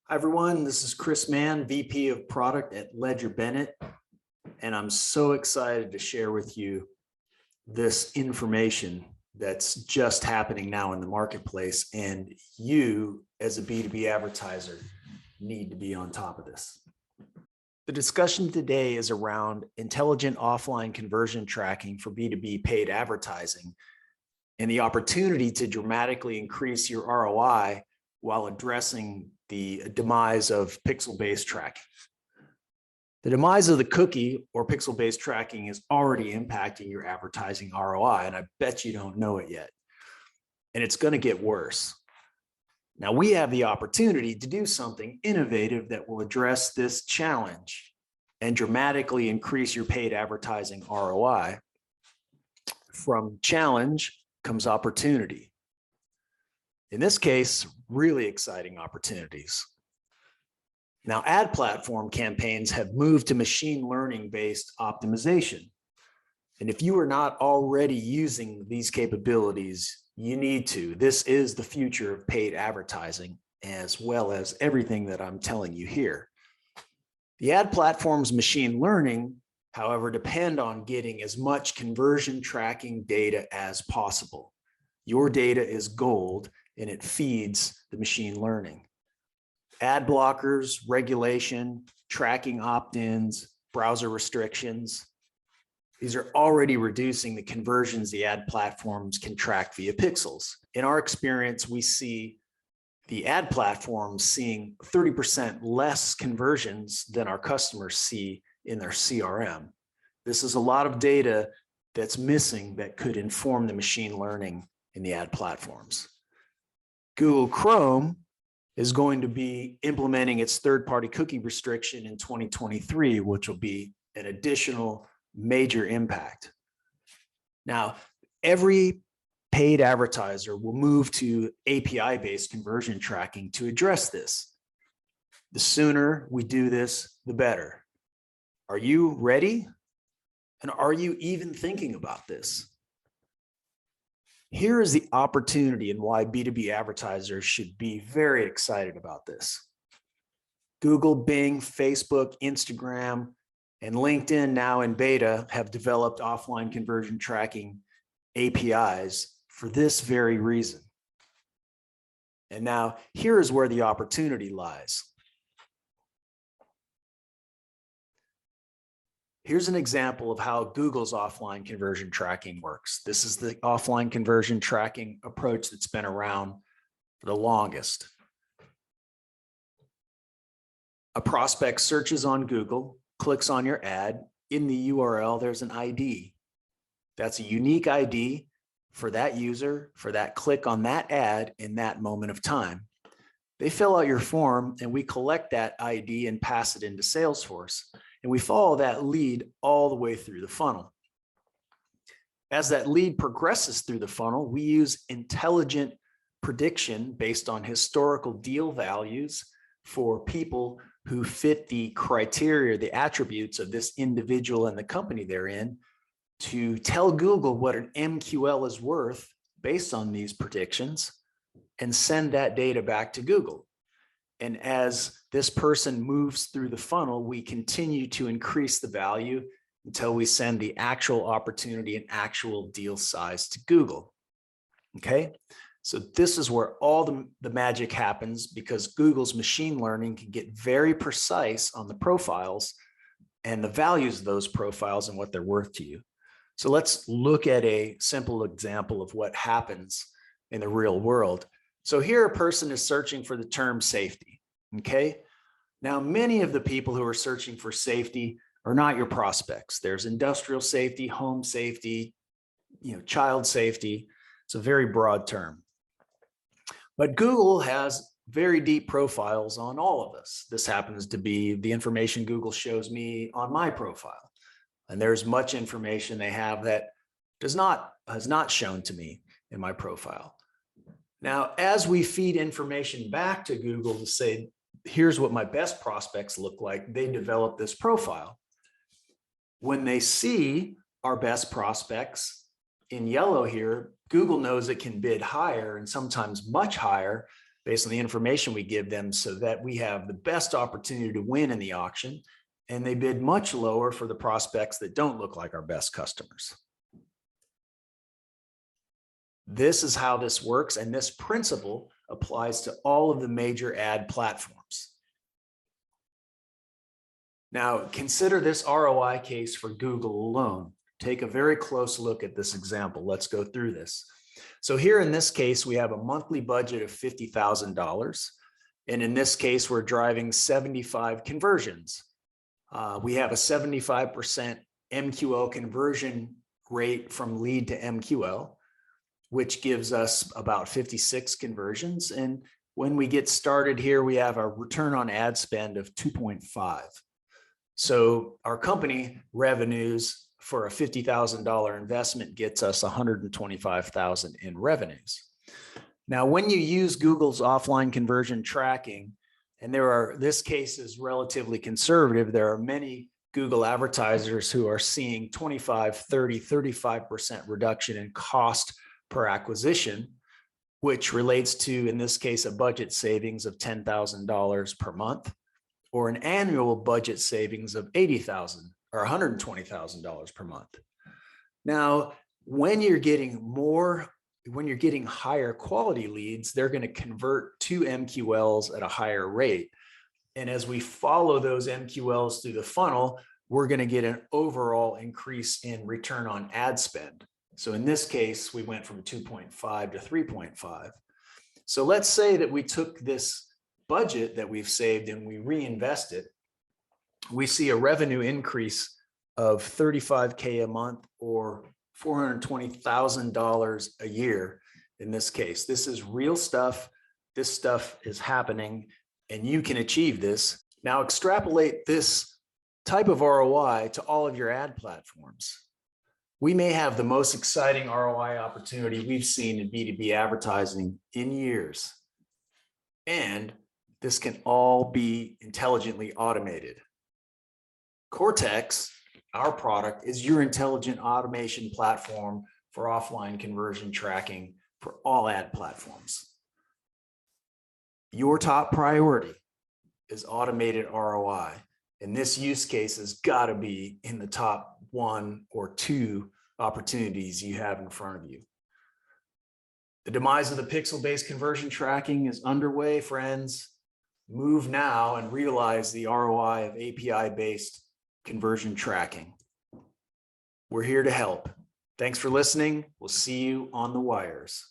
Hi, everyone. This is Chris Mann, VP of Product at Ledger Bennett, and I'm so excited to share with you this information that's just happening now in the marketplace, and you, as a B2B advertiser, need to be on top of this. The discussion today is around intelligent offline conversion tracking for B2B paid advertising and the opportunity to dramatically increase your ROI while addressing the demise of pixel-based tracking. The demise of the cookie or pixel-based tracking is already impacting your advertising ROI, and I bet you don't know it yet. And it's going to get worse. Now, we have the opportunity to do something innovative that will address this challenge and dramatically increase your paid advertising ROI. From challenge comes opportunity. In this case, really exciting opportunities. Now, ad platform campaigns have moved to machine learning-based optimization. And if you are not already using these capabilities, you need to. This is the future of paid advertising, as well as everything that I'm telling you here. The ad platform's machine learning, however, depend on getting as much conversion tracking data as possible. Your data is gold, and it feeds the machine learning. Ad blockers, regulation, tracking opt-ins, browser restrictions. These are already reducing the conversions the ad platforms can track via pixels. In our experience, we see the ad platforms seeing 30% less conversions than our customers see in their CRM. This is a lot of data that's missing that could inform the machine learning in the ad platforms. Google Chrome is going to be implementing its third-party cookie restriction in 2023, which will be an additional major impact. Now, every paid advertiser will move to API-based conversion tracking to address this. The sooner we do this, the better. Are you ready? And are you even thinking about this? Here is the opportunity and why B2B advertisers should be very excited about this. Google, Bing, Facebook, Instagram, and LinkedIn, now in beta, have developed offline conversion tracking APIs for this very reason. And now here is where the opportunity lies. Here's an example of how Google's offline conversion tracking works. This is the offline conversion tracking approach that's been around for the longest. A prospect searches on Google, clicks on your ad. In the URL, there's an ID. That's a unique ID for that user, for that click on that ad in that moment of time. They fill out your form, and we collect that ID and pass it into Salesforce. And we follow that lead all the way through the funnel. As that lead progresses through the funnel, we use intelligent prediction based on historical deal values for people who fit the criteria, the attributes of this individual and the company they're in, to tell Google what an MQL is worth based on these predictions and send that data back to Google. And as this person moves through the funnel, we continue to increase the value until we send the actual opportunity and actual deal size to Google. Okay, so this is where all the magic happens, because Google's machine learning can get very precise on the profiles and the values of those profiles and what they're worth to you. So let's look at a simple example of what happens in the real world. So here a person is searching for the term safety. Okay. Now, many of the people who are searching for safety are not your prospects. There's industrial safety, home safety, child safety. It's a very broad term. But Google has very deep profiles on all of us. This happens to be the information Google shows me on my profile. And there's much information they have that has not shown to me in my profile. Now, as we feed information back to Google to say, here's what my best prospects look like, they develop this profile. When they see our best prospects in yellow here, Google knows it can bid higher and sometimes much higher based on the information we give them so that we have the best opportunity to win in the auction, and they bid much lower for the prospects that don't look like our best customers. This is how this works, and this principle applies to all of the major ad platforms. Now, consider this ROI case for Google alone. Take a very close look at this example. Let's go through this. So here in this case, we have a monthly budget of $50,000. And in this case, we're driving 75 conversions. We have a 75% MQL conversion rate from lead to MQL, which gives us about 56 conversions. And when we get started here, we have a return on ad spend of 2.5. So our company revenues for a $50,000 investment gets us $125,000 in revenues. Now, when you use Google's offline conversion tracking, and this case is relatively conservative, there are many Google advertisers who are seeing 25, 30, 35% reduction in cost per acquisition, which relates to, in this case, a budget savings of $10,000 per month, or an annual budget savings of $80,000 or $120,000 per month. Now, when you're getting higher quality leads, they're going to convert to MQLs at a higher rate. And as we follow those MQLs through the funnel, we're going to get an overall increase in return on ad spend. So in this case, we went from 2.5 to 3.5. So let's say that we took this budget that we've saved and we reinvest it. We see a revenue increase of $35K a month or $420,000 a year in this case. This is real stuff. This stuff is happening and you can achieve this. Now extrapolate this type of ROI to all of your ad platforms. We may have the most exciting ROI opportunity we've seen in B2B advertising in years. And this can all be intelligently automated. Cortex, our product, is your intelligent automation platform for offline conversion tracking for all ad platforms. Your top priority is automated ROI, and this use case has got to be in the top 1 or 2 opportunities you have in front of you. The demise of the pixel-based conversion tracking is underway, friends. Move now and realize the ROI of API-based conversion tracking. We're here to help. Thanks for listening. We'll see you on the wires.